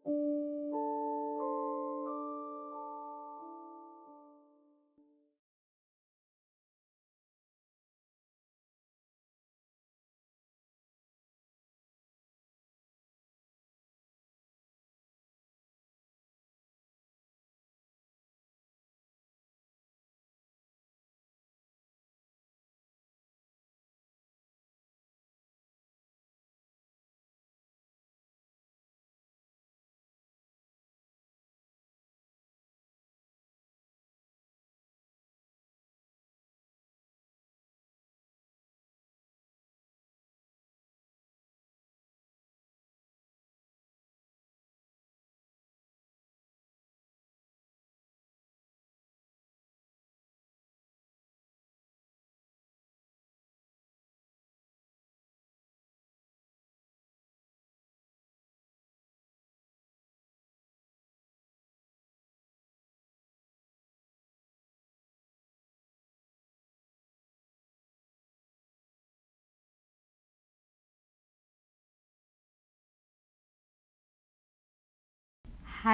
Hi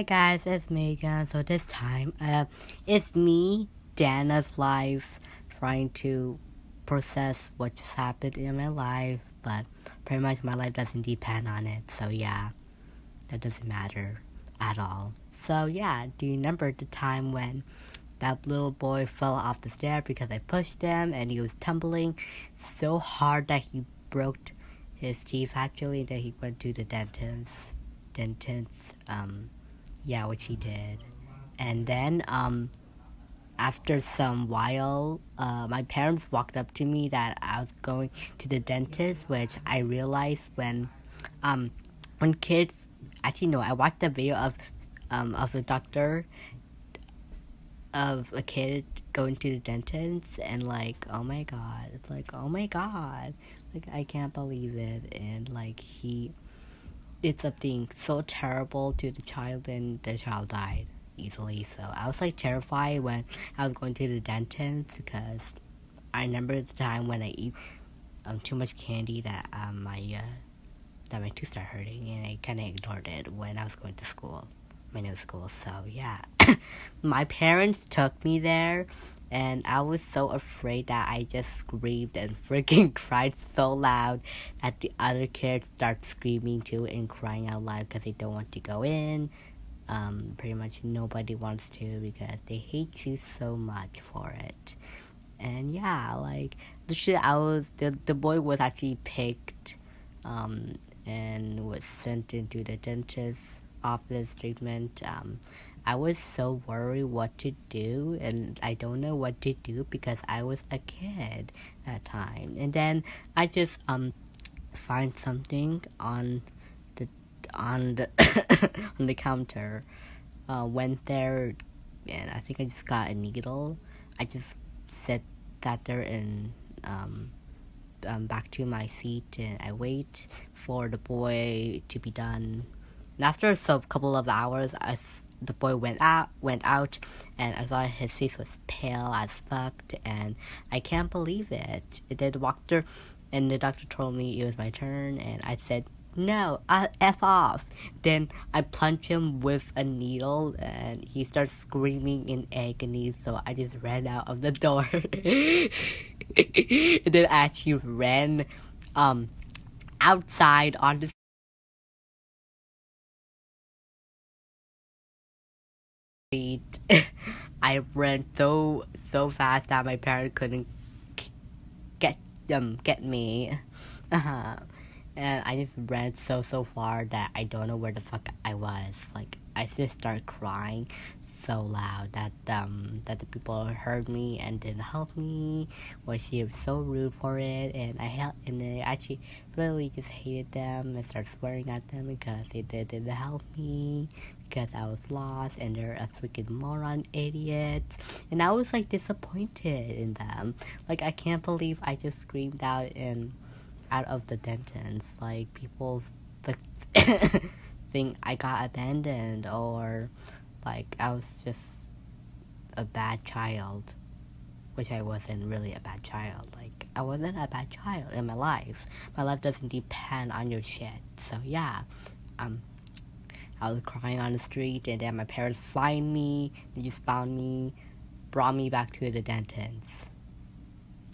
guys, it's Megan. So this time, it's me, Danna's life, trying to process what just happened in my life, but pretty much my life doesn't depend on it. So yeah, that doesn't matter at all. So yeah, do you remember the time when that little boy fell off the stair because I pushed him and he was tumbling so hard that he broke his teeth actually, that he went to the dentist, yeah, which he did. And then, after some while, my parents walked up to me that I was going to the dentist, which I realized um, when kids, actually no, I watched a video of a doctor, of a kid going to the dentist, and like, oh my god, it's like, oh my god, like, I can't believe it, and like, he did something so terrible to the child, and the child died easily. So I was like terrified when I was going to the dentist, because I remember the time when I eat too much candy that that my tooth started hurting, and I kind of ignored it when I was going to school, my new school. So yeah, my parents took me there, and I was so afraid that I just screamed and freaking cried so loud that the other kids start screaming too and crying out loud because they don't want to go in. Pretty much nobody wants to because they hate you so much for it. And yeah, like, literally, the boy was actually picked, um, and was sent into the dentist's office treatment. I was so worried what to do, and I don't know what to do because I was a kid that time. And then I just find something the on the on the counter. Went there, and I think I just got a needle. I just sat there and back to my seat, and I wait for the boy to be done. And after a couple of hours, the boy went out, and I thought his face was pale as fuck, and I can't believe it. And then the doctor told me it was my turn, and I said, no, F off. Then I plunged him with a needle, and he starts screaming in agony, so I just ran out of the door. And then I actually ran outside on the street. I ran so fast that my parents couldn't get get me. Uh-huh. And I just ran so far that I don't know where the fuck I was. Like, I just started crying so loud that the people heard me and didn't help me. Was she was so rude for it, and I actually really just hated them and started swearing at them because they didn't help me, because I was lost and they're a freaking moron idiot. And I was like disappointed in them. Like, I can't believe I just screamed out of the dentist. Like, people th- think I got abandoned, or like I was just a bad child, which I wasn't really a bad child. Like, I wasn't a bad child in my life. My life doesn't depend on your shit. So yeah, um, I was crying on the street, and then my parents find me. They just found me, brought me back to the dentist.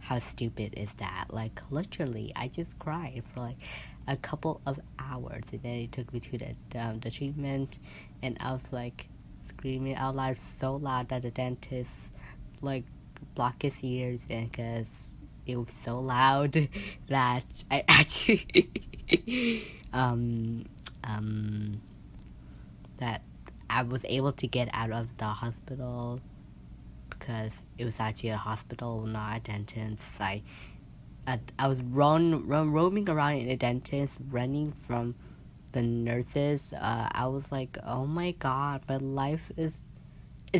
How stupid is that? Like, literally, I just cried for like a couple of hours, and then they took me to the treatment, and I was like screaming out loud, so loud that the dentist like blocked his ears, and because it was so loud that I actually that I was able to get out of the hospital, because it was actually a hospital, not a dentist. I was roaming around in a dentist, running from the nurses. I was like, oh my god, my life is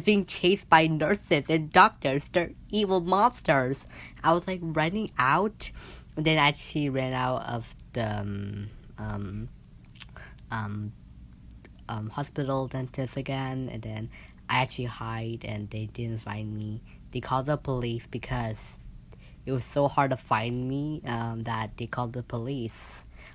being chased by nurses and doctors. They're evil monsters. I was like running out, and then I actually ran out of the hospital dentist again, and then I actually hide, and they didn't find me. They called the police because it was so hard to find me, that they called the police,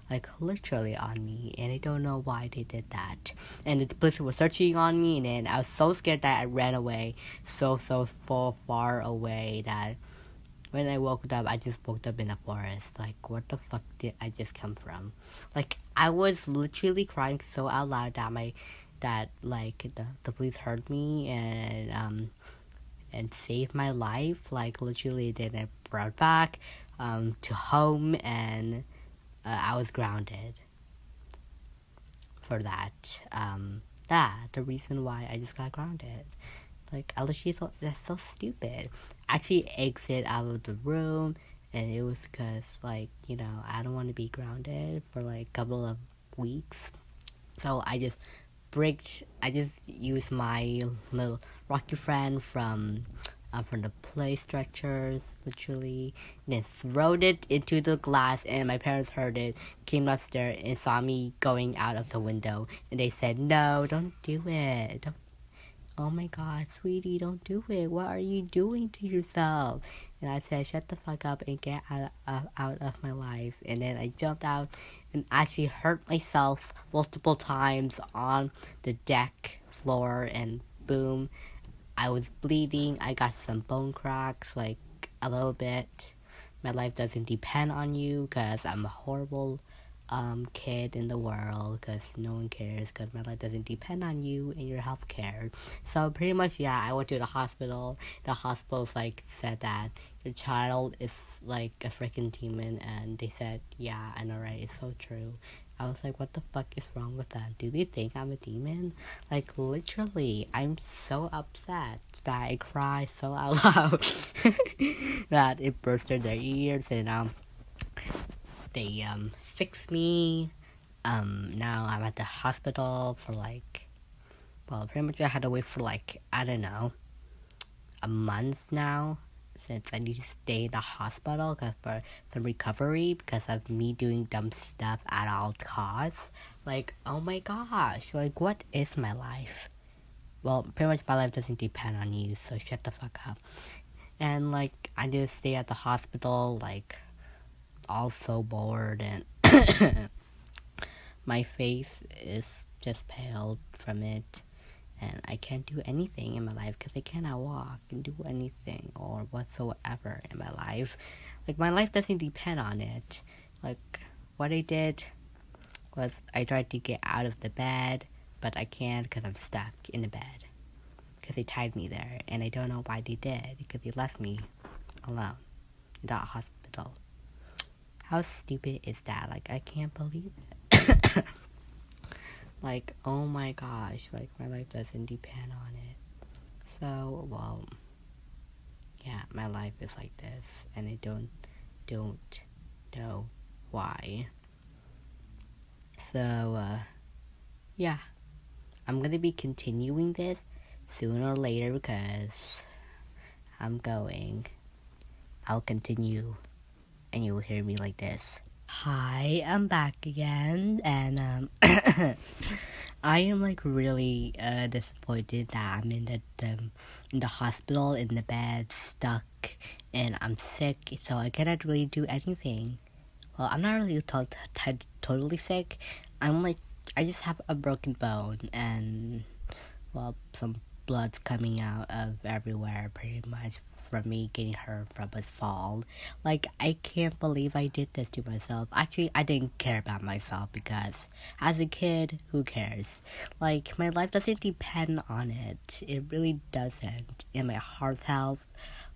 like literally on me, and I don't know why they did that. And the police were searching on me, and then I was so scared that I ran away, so far away that when I woke up, I just woke up in a forest. Like, what the fuck did I just come from? Like, I was literally crying so out loud that the police heard me, and saved my life. Like, literally, then I brought back to home, and I was grounded for that. The reason why I just got grounded. Like, I literally thought that's so stupid. I actually exit out of the room, and it was because, like, I don't want to be grounded for like a couple of weeks. So I just used my little rocky friend from the play stretchers, literally, and then throwed it into the glass, and my parents heard it, came upstairs, and saw me going out of the window, and they said, no, don't do it, don't. Oh my god, sweetie, don't do it. What are you doing to yourself? And I said, shut the fuck up and get out of my life. And then I jumped out and actually hurt myself multiple times on the deck floor, and boom, I was bleeding. I got some bone cracks, like a little bit. My life doesn't depend on you, because I'm a horrible kid in the world, because no one cares, because my life doesn't depend on you and your health care. So pretty much, yeah, I went to the hospital. The hospital's like said that your child is like a freaking demon, and they said, yeah, I know, right? It's so true. I was like, what the fuck is wrong with that? Do they think I'm a demon? Like, literally, I'm so upset that I cry so out loud that it bursted their ears, and they fixed me. Now I'm at the hospital for pretty much I had to wait for I don't know, a month now, since I need to stay in the hospital for some recovery because of me doing dumb stuff at all costs. Like, oh my gosh, like, what is my life? Well, pretty much my life doesn't depend on you, so shut the fuck up. And I just stay at the hospital, all so bored, and my face is just pale from it, and I can't do anything in my life because I cannot walk and do anything or whatsoever in my life. My life doesn't depend on it. What I did was I tried to get out of the bed, but I can't because I'm stuck in the bed because they tied me there, and I don't know why they did, because they left me alone in that hospital. How stupid is that? I can't believe it. Oh my gosh, my life doesn't depend on it. So, well, yeah, my life is like this, and I don't know why. So, yeah, I'm gonna be continuing this sooner or later because I'll continue, and you'll hear me like this. Hi, I'm back again, and I am really disappointed that I'm in the hospital, in the bed, stuck, and I'm sick, so I cannot really do anything. Well, I'm not really totally sick. I'm I just have a broken bone and, well, some blood's coming out of everywhere pretty much from me getting hurt from a fall. Like, I can't believe I did this to myself. Actually, I didn't care about myself because as a kid, who cares? Like, my life doesn't depend on it. It really doesn't. And my heart health,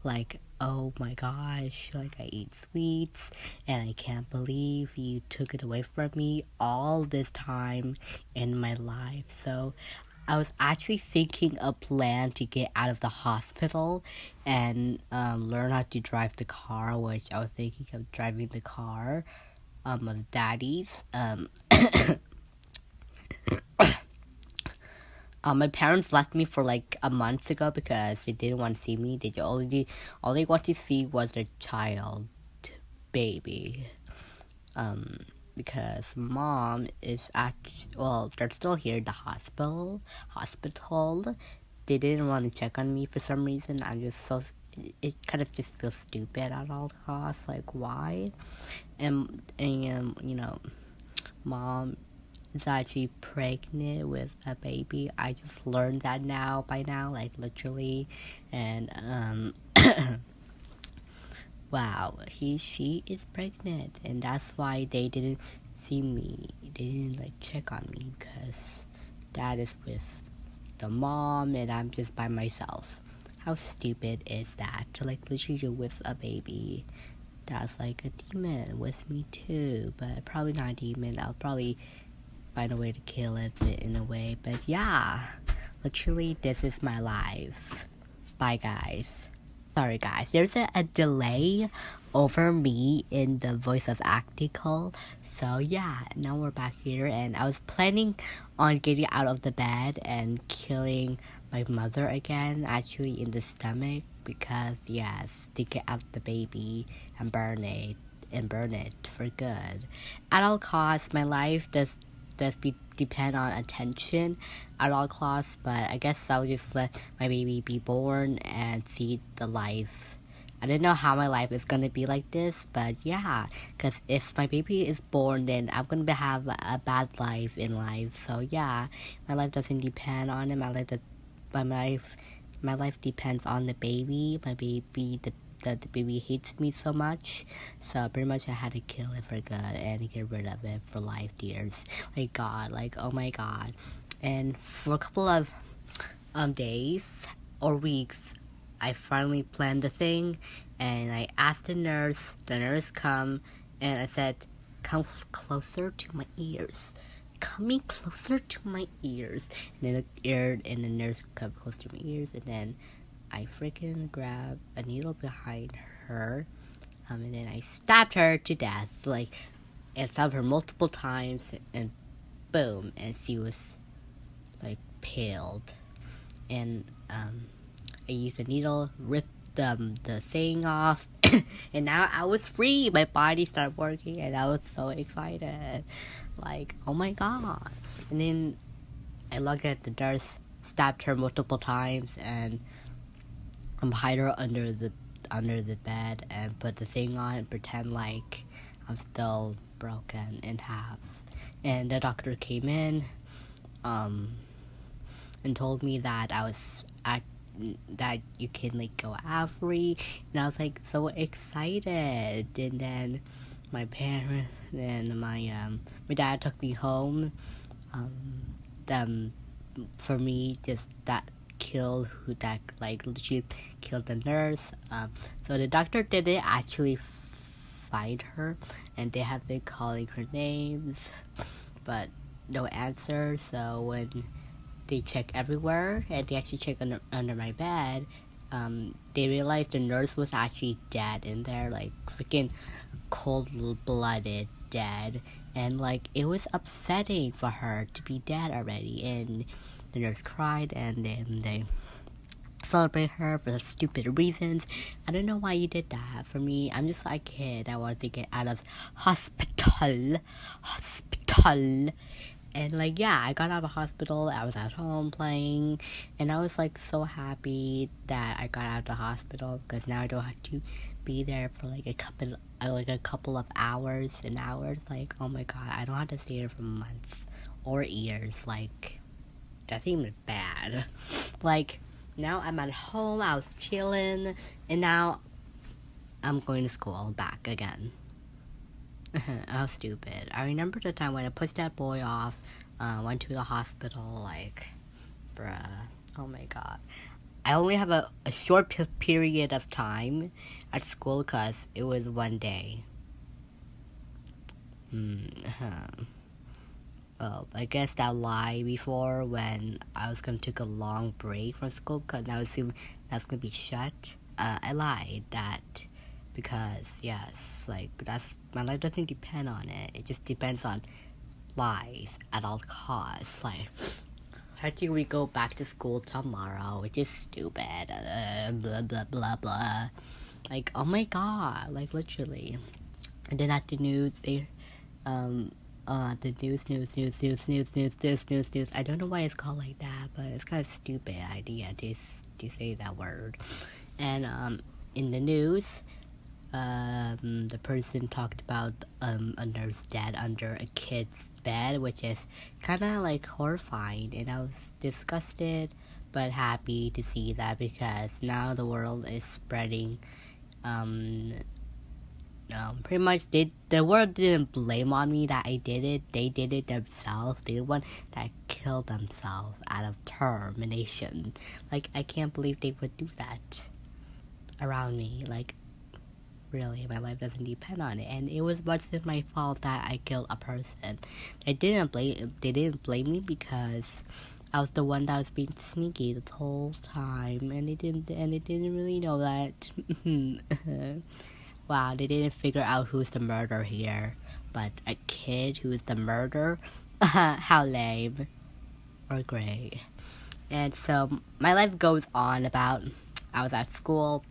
like, oh my gosh, like, I eat sweets and I can't believe you took it away from me all this time in my life. So I was actually thinking a plan to get out of the hospital and learn how to drive the car, which I was thinking of driving the car of Daddy's. My parents left me for like a month ago because they didn't want to see me. All they want to see was their child, baby. Because mom is they're still here at the hospital. They didn't want to check on me for some reason. It kind of just feels stupid at all costs. Like, why? And mom is actually pregnant with a baby. I just learned that by now, like, literally. And, wow, she is pregnant, and that's why they didn't see me. They didn't, like, check on me, because Dad is with the mom, and I'm just by myself. How stupid is that? To, like, literally you're with a baby that's, like, a demon with me, too. But probably not a demon. I'll probably find a way to kill it in a way. But, yeah. Literally, this is my life. Bye, guys. Sorry, guys. There's a delay over me in the voice of acting call. So, yeah. Now we're back here. And I was planning on getting out of the bed and killing my mother again, actually in the stomach, because yes, to get out the baby and burn it for good. At all costs, my life does depend on attention at all costs, but I guess I'll just let my baby be born and see the life. I didn't know how my life is gonna be like this, but yeah, because if my baby is born, then I'm gonna have a bad life in life. So yeah, my life doesn't depend on it. My life depends on the baby. The baby hates me so much, so pretty much I had to kill it for good and get rid of it for life, dears. Like, God, like, oh my God. And for a couple of days or weeks, I finally planned the thing, and I asked the nurse come, and I said, come closer to my ears. Coming closer to my ears. And then the nurse come close to my ears, and then I freaking grabbed a needle behind her, and then I stabbed her to death, like, and stabbed her multiple times, and boom, and she was, like, paled. And, I used a needle, ripped the thing off, and now I was free. My body started working, and I was so excited. Like, oh my God. And then I looked at the nurse, stabbed her multiple times, and hide her under the bed and put the thing on and pretend like I'm still broken in half. And the doctor came in, and told me that that you can, like, go out free, and I was like so excited. And then my parents and my dad took me home. For me, just that literally killed the nurse. So the doctor didn't actually find her, and they have been calling her names, but no answer. So when they check everywhere, and they actually check under my bed, they realized the nurse was actually dead in there, like freaking cold-blooded dead. And like, it was upsetting for her to be dead already, and the nurse cried, and then they celebrate her for stupid reasons. I don't know why you did that. For me, I'm just like a kid. I wanted to get out of hospital. And like, yeah, I got out of hospital. I was at home playing, and I was like so happy that I got out of the hospital, because now I don't have to be there for like a couple of hours and hours. Like, oh my God, I don't have to stay there for months or ears. Like, that seems bad. Like, now I'm at home, I was chilling, and now I'm going to school back again. I was stupid. I remember the time when I pushed that boy off, went to the hospital, like, bruh, oh my god. I only have a short period of time at school because it was one day. Well, I guess that lie before when I was going to take a long break from school because I assumed that's going to be shut. I lied that because, yes, like, that's, my life doesn't depend on it. It just depends on lies at all costs. Like, how do we go back to school tomorrow? Which is stupid. Blah, blah, blah, blah. Like, oh my god. Like, literally. And then at the news, the news. I don't know why it's called like that, but it's kind of stupid idea to say that word. And, in the news, the person talked about a nurse dead under a kid's bed, which is kind of like horrifying, and I was disgusted but happy to see that because now the world is spreading. Pretty much the world didn't blame on me that I did it. They did it themselves. They're the one that killed themselves out of termination. Like, I can't believe they would do that around me. Like, really, my life doesn't depend on it, and it was much as my fault that I killed a person. They didn't blame me because I was the one that was being sneaky the whole time, and they didn't really know that. Wow, they didn't figure out who's the murderer here, but a kid who's the murderer. How lame or great. And so my life goes on about I was at school,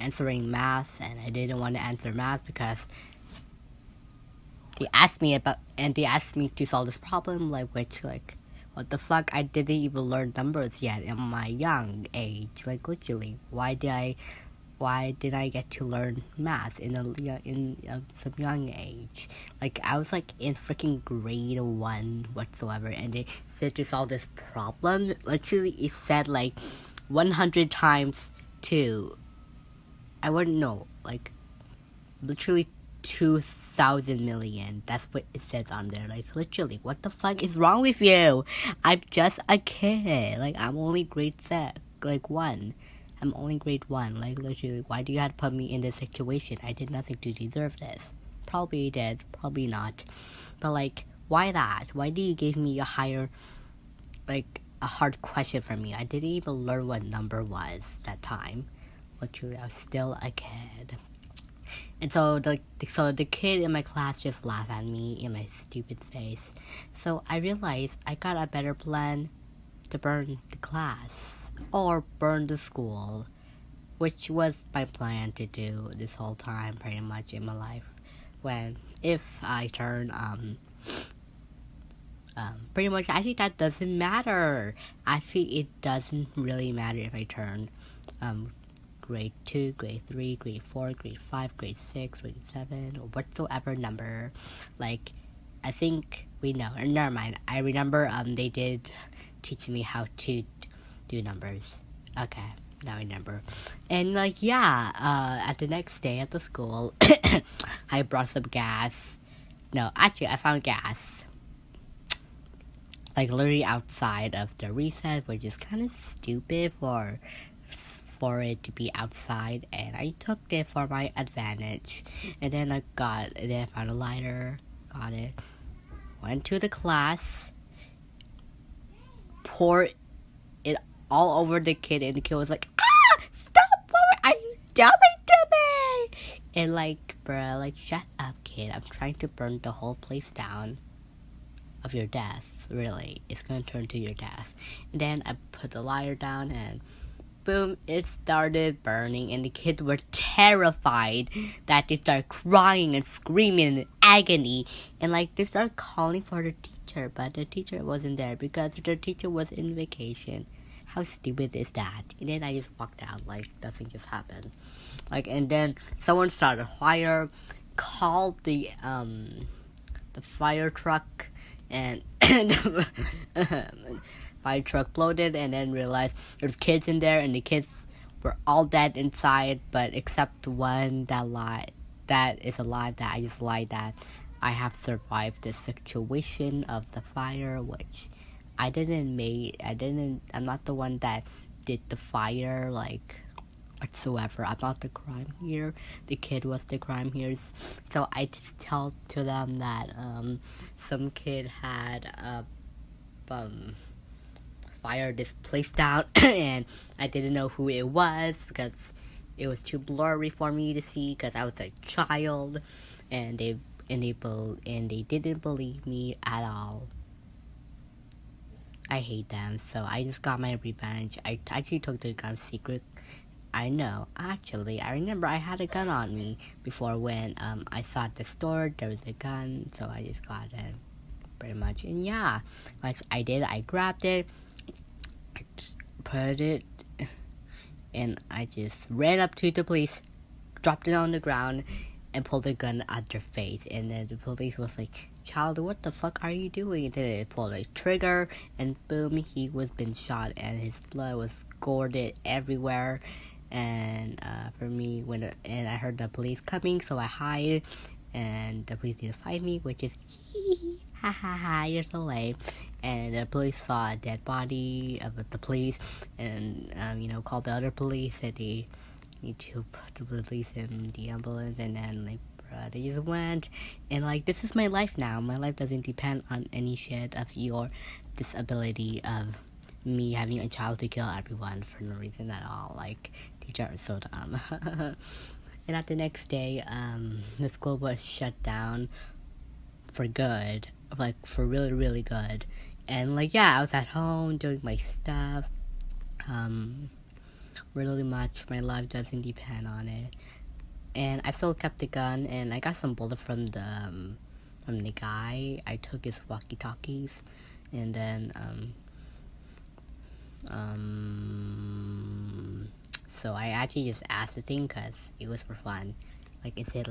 answering math, and I didn't want to answer math because they asked me to solve this problem, what the fuck, I didn't even learn numbers yet in my young age, like, literally, why did I get to learn math in some young age? Like, I was like in freaking grade 1 whatsoever, and they said to solve this problem, literally it said like 100 times 2. I wouldn't know, like, literally 2,000 million. That's what it says on there. Like, literally, what the fuck is wrong with you? I'm just a kid. Like, I'm only grade 1. I'm only grade 1. Like, literally, why do you have to put me in this situation? I did nothing to deserve this. Probably did, probably not. But, like, why that? Why do you give me a hard question for me? I didn't even learn what number was that time. Literally, I was still a kid. And so the kid in my class just laughed at me in my stupid face. So I realized I got a better plan to burn the class or burn the school, which was my plan to do this whole time pretty much in my life. If I turn pretty much, I think that doesn't matter. Actually, it doesn't really matter if I turn grade 2, grade 3, grade 4, grade 5, grade 6, grade 7, or whatsoever number. Like, I think we know. Never mind. I remember they did teach me how to do numbers. Okay, now I remember. And at the next day at the school, I brought some gas. No, actually, I found gas. Like, literally outside of the recess, which is kind of stupid for it to be outside, and I took it for my advantage. And then I found a lighter, got it, went to the class, poured it all over the kid, and the kid was like, stop, what are you doing to me? And like, bruh, like, shut up, kid, I'm trying to burn the whole place down of your death, really, it's gonna turn to your death. And then I put the lighter down, and boom, it started burning, and the kids were terrified that they started crying and screaming in agony, and like, they started calling for the teacher, but the teacher wasn't there because the teacher was in vacation. How stupid is that? And then I just walked out like nothing just happened. Like, and then someone started a fire, called the the fire truck, and the fire truck bloated, and then realized there's kids in there, and the kids were all dead inside, but except one that is alive, that I just lied that I have survived the situation of the fire, which I'm not the one that did the fire, like, whatsoever. I'm not the crime here. The kid was the crime here. So I just tell to them that, some kid had, fire this place down, and I didn't know who it was, because it was too blurry for me to see, because I was a child, and they didn't believe me at all. I hate them, so I just got my revenge. I actually took the gun secret. I know, actually, I remember I had a gun on me before when I saw at the store there was a gun, so I just got it, pretty much. And yeah, what I did, I grabbed it, I just put it, and I just ran up to the police, dropped it on the ground, and pulled the gun at their face. And then the police was like, "Child, what the fuck are you doing?" And then it pulled a trigger, and boom, he was been shot, and his blood was squirted everywhere. And for me, and I heard the police coming, so I hid, and the police didn't find me, which is ha ha ha, you're so lame. And the police saw a dead body of the police, and called the other police, and they need to put the police in the ambulance, and then they just went, and this is my life now. My life doesn't depend on any shit of your disability of me having a child to kill everyone for no reason at all. Teacher is so dumb. And at the next day, the school was shut down for good, for really, really good. And I was at home doing my stuff. Really much, my life doesn't depend on it. And I still kept the gun, and I got some bullets from the guy. I took his walkie-talkies, and then so I actually just asked the thing because it was for fun. It said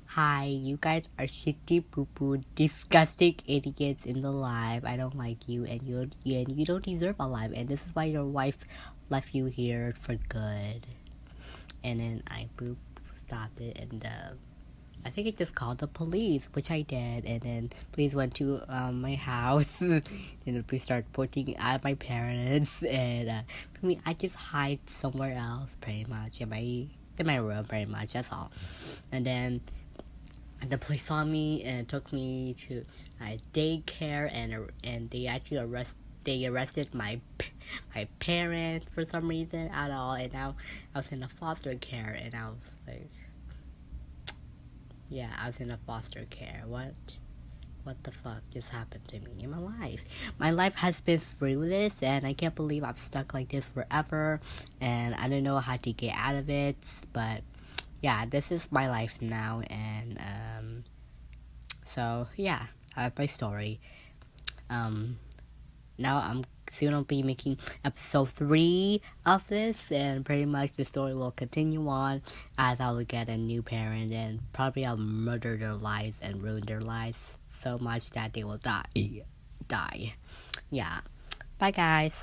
"Hi, you guys are shitty poo-poo, disgusting idiots in the life. I don't like you, and you don't deserve a life, and this is why your wife left you here for good." And then I stopped it, and I think it just called the police, which I did, and then police went to my house, and the police started pointing at my parents, and for me, I just hide somewhere else, pretty much, in my room, pretty much, that's all. And then the police saw me and took me to daycare, and they actually arrested my parents for some reason at all, and now I was in a foster care, and I was I was in a foster care. What the fuck just happened to me in my life? My life has been through this, and I can't believe I'm stuck like this forever, and I don't know how to get out of it, but yeah, this is my life now, and so yeah, that's my story. Now I'm soon I'll be making episode 3 of this, and pretty much the story will continue on as I will get a new parent, and probably I'll murder their lives and ruin their lives so much that they will die. Yeah. Bye guys.